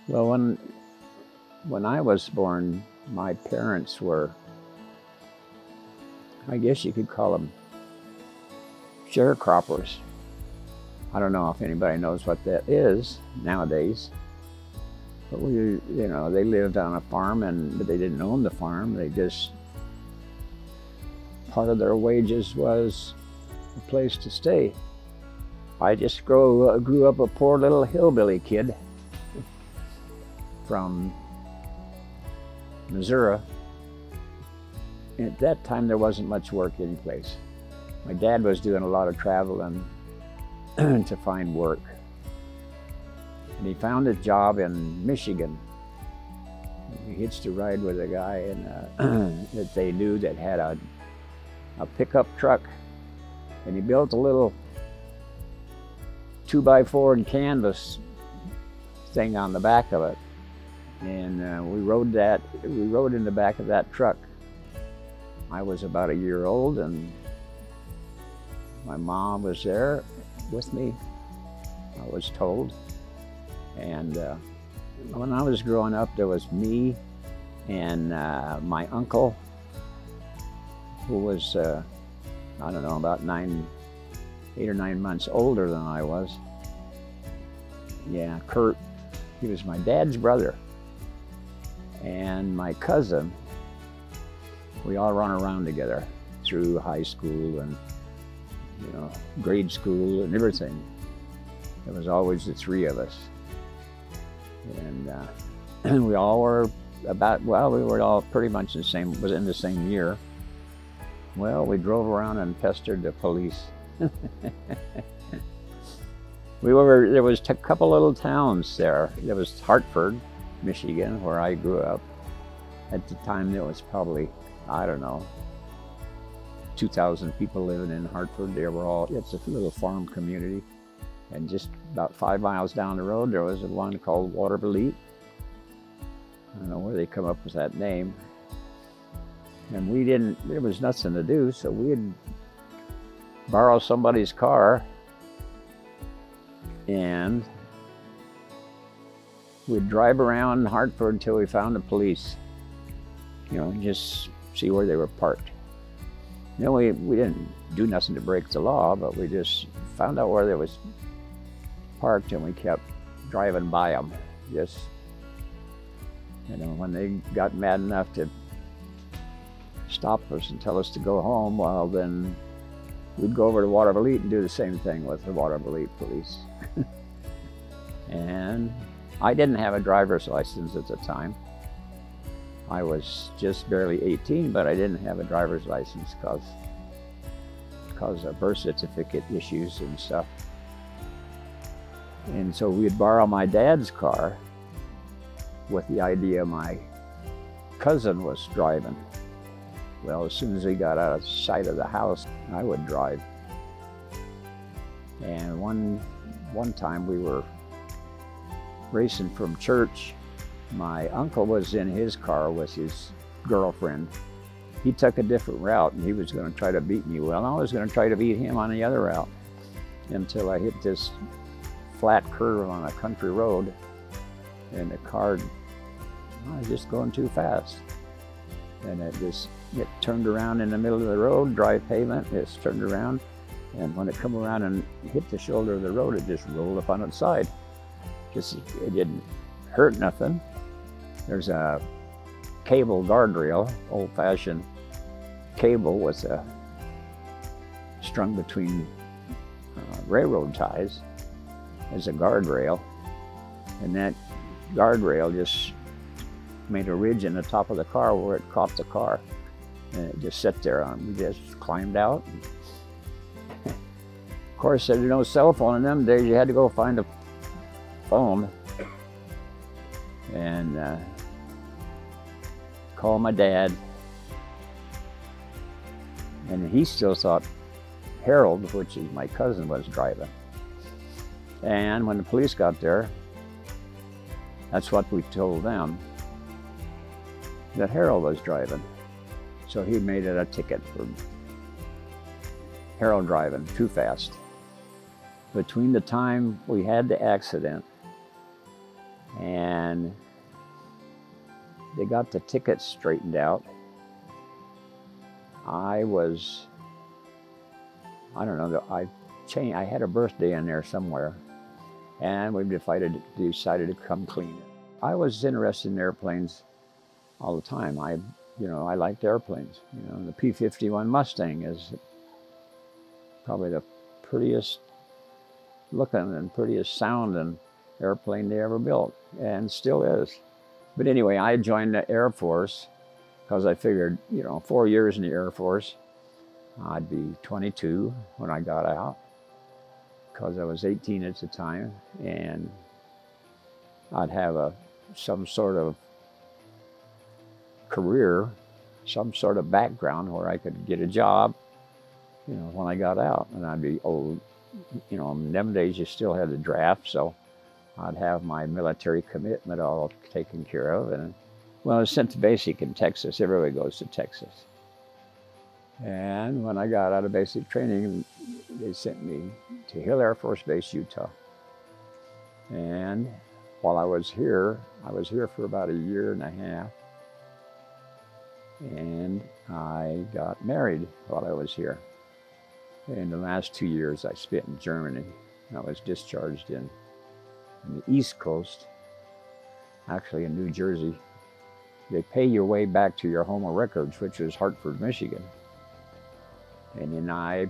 Well, when I was born, my parents were, I guess you could call them sharecroppers. I don't know if anybody knows what that is nowadays, but they lived on a farm, but they didn't own the farm. They just, part of their wages was a place to stay. I just grew up a poor little hillbilly kid from Missouri. At that time, there wasn't much work any place. My dad was doing a lot of traveling to find work. And he found a job in Michigan. He hitched a ride with a guy that they knew that had a pickup truck. And he built a little 2x4 and canvas thing on the back of it. And we rode in the back of that truck. I was about a year old, and my mom was there with me, I was told. And when I was growing up, there was me and my uncle, who was, I don't know, about 8 or 9 months older than I was. Yeah, Kurt, he was my dad's brother. And my cousin, we all run around together through high school and grade school and everything. There was always the three of us. And we all were we were all pretty much in the same year. Well, we drove around and pestered the police. There was a couple little towns there. There was Hartford, Michigan, where I grew up. At the time, there was probably, I don't know, 2,000 people living in Hartford. It's a little farm community. And just about 5 miles down the road, there was one called Welty. I don't know where they come up with that name. And there was nothing to do, so we'd borrow somebody's car and we'd drive around Hartford until we found the police. Just see where they were parked. We didn't do nothing to break the law, but we just found out where they was parked, and we kept driving by them. Just, when they got mad enough to stop us and tell us to go home, well, then we'd go over to Welty and do the same thing with the Welty police. And I didn't have a driver's license at the time. I was just barely 18, but I didn't have a driver's license because of birth certificate issues and stuff. And so we'd borrow my dad's car with the idea my cousin was driving. Well, as soon as we got out of sight of the house, I would drive. And one time we were racing from church. My uncle was in his car with his girlfriend. He took a different route, and he was going to try to beat me. Well, I was going to try to beat him on the other route until I hit this flat curve on a country road, and the car, I was just going too fast. And it turned around in the middle of the road, dry pavement, it turned around, and when it come around and hit the shoulder of the road, it just rolled up on its side. It didn't hurt nothing. There's a cable guardrail, old-fashioned cable with strung between railroad ties as a guardrail, and that guardrail just made a ridge in the top of the car where it caught the car, and it just sat there. We just climbed out. Of course, there was no cell phone in them days. You had to go find a phone and call my dad, and he still thought Harold, which is my cousin, was driving. And when the police got there, that's what we told them, that Harold was driving. So he made it a ticket for Harold driving too fast. Between the time we had the accident and and they got the tickets straightened out. I don't know, I had a birthday in there somewhere, and we decided to come clean. I was interested in airplanes all the time. I liked airplanes. The P-51 Mustang is probably the prettiest looking and prettiest sounding airplane they ever built, and still is. But anyway, I joined the Air Force because I figured, 4 years in the Air Force, I'd be 22 when I got out, because I was 18 at the time, and I'd have some sort of career, some sort of background where I could get a job, when I got out, and I'd be old. In them days you still had the draft, so I'd have my military commitment all taken care of. And well, I was sent to basic in Texas. Everybody goes to Texas. And when I got out of basic training, they sent me to Hill Air Force Base, Utah. And while I was here for about a year and a half. And I got married while I was here. And the last 2 years I spent in Germany. I was discharged on the East Coast, actually in New Jersey. They pay your way back to your home of records, which is Hartford, Michigan. And then I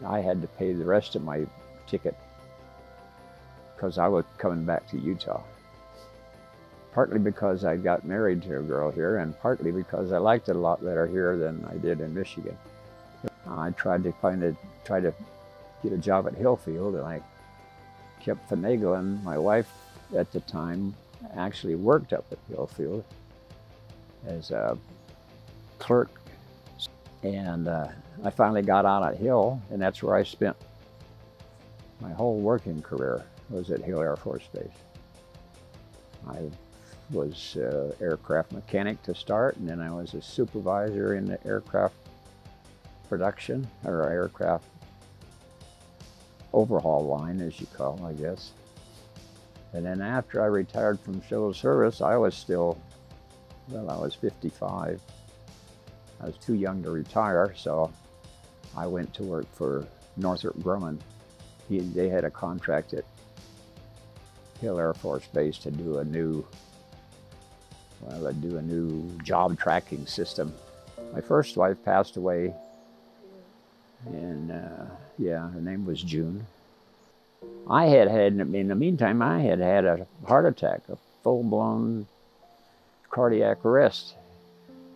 had to pay the rest of my ticket because I was coming back to Utah. Partly because I got married to a girl here, and partly because I liked it a lot better here than I did in Michigan. I tried to get a job at Hillfield, and I kept finagling. My wife at the time actually worked up at Hillfield as a clerk, and I finally got out at Hill, and that's where I spent my whole working career, was at Hill Air Force Base. I was an aircraft mechanic to start, and then I was a supervisor in the aircraft production, or aircraft overhaul line, as you call it, I guess. And then after I retired from civil service, I was 55. I was too young to retire, so I went to work for Northrop Grumman. They had a contract at Hill Air Force Base to do a new job tracking system. My first wife passed away, and her name was June. In the meantime, I had had a heart attack, a full-blown cardiac arrest.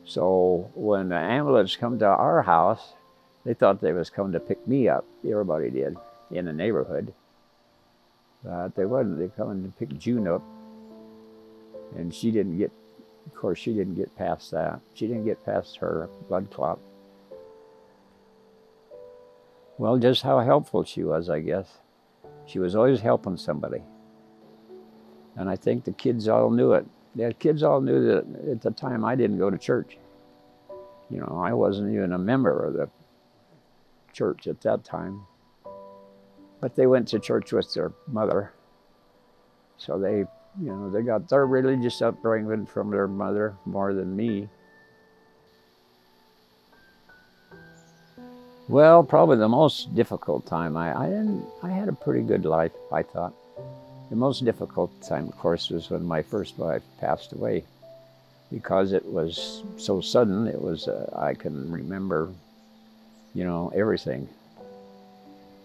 So when the ambulance come to our house, they thought they was coming to pick me up. Everybody did in the neighborhood. But they wasn't. They coming to pick June up. And she didn't get past that. She didn't get past her blood clot. Well, just how helpful she was, I guess. She was always helping somebody. And I think the kids all knew it. The kids all knew that at the time I didn't go to church. I wasn't even a member of the church at that time. But they went to church with their mother. So they got their religious upbringing from their mother more than me. Well, probably the most difficult time, I had a pretty good life, I thought. The most difficult time, of course, was when my first wife passed away, because it was so sudden. It was, I can remember, everything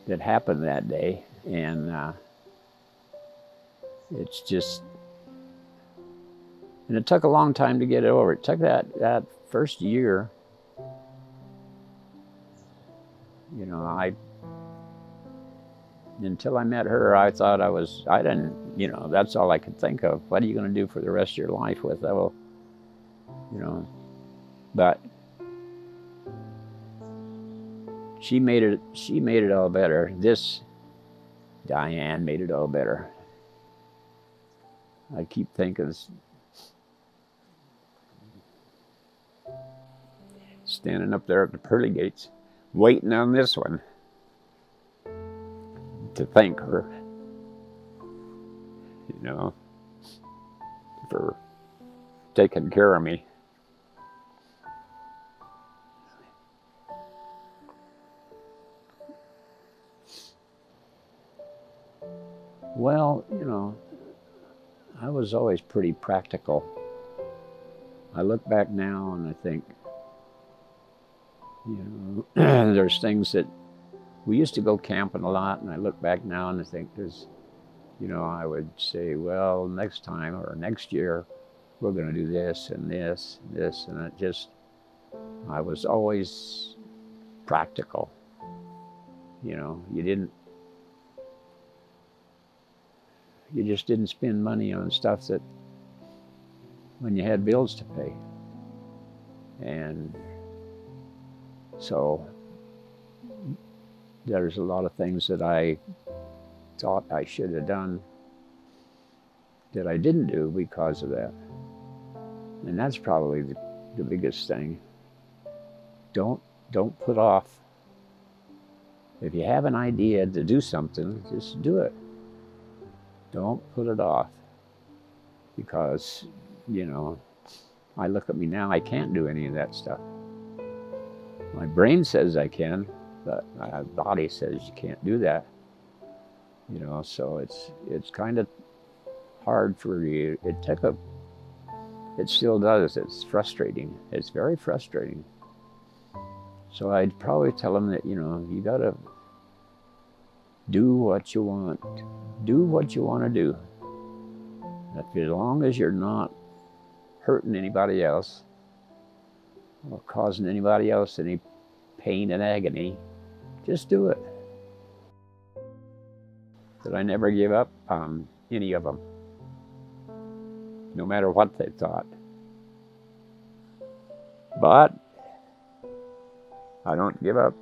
that happened that day, and it's just, and it took a long time to get it over. It took that first year. Until I met her, I thought that's all I could think of. What are you going to do for the rest of your life with that? Well, but she made it all better. This Diane made it all better. I keep thinking, standing up there at the pearly gates, waiting on this one to thank her. for taking care of me. Well, you know, I was always pretty practical. I look back now and I think, you know, there's things that we used to go camping a lot, and I look back now and I think there's, you know, I would say, well, next time or next year, we're going to do this and this and this, and it just, I was always practical. You know, you just didn't spend money on stuff that, when you had bills to pay. And so there's a lot of things that I thought I should have done that I didn't do because of that. And that's probably the biggest thing. Don't put off. If you have an idea to do something, just do it. Don't put it off. Because, you know, I look at me now, I can't do any of that stuff. My brain says I can, but my body says you can't do that. You know, so it's kind of hard for you. It still does. It's frustrating. It's very frustrating. So I'd probably tell them that, you know, you gotta do what you want. Do what you want to do. As long as you're not hurting anybody else or causing anybody else any pain and agony, just do it. That I never give up on any of them, no matter what they thought. But I don't give up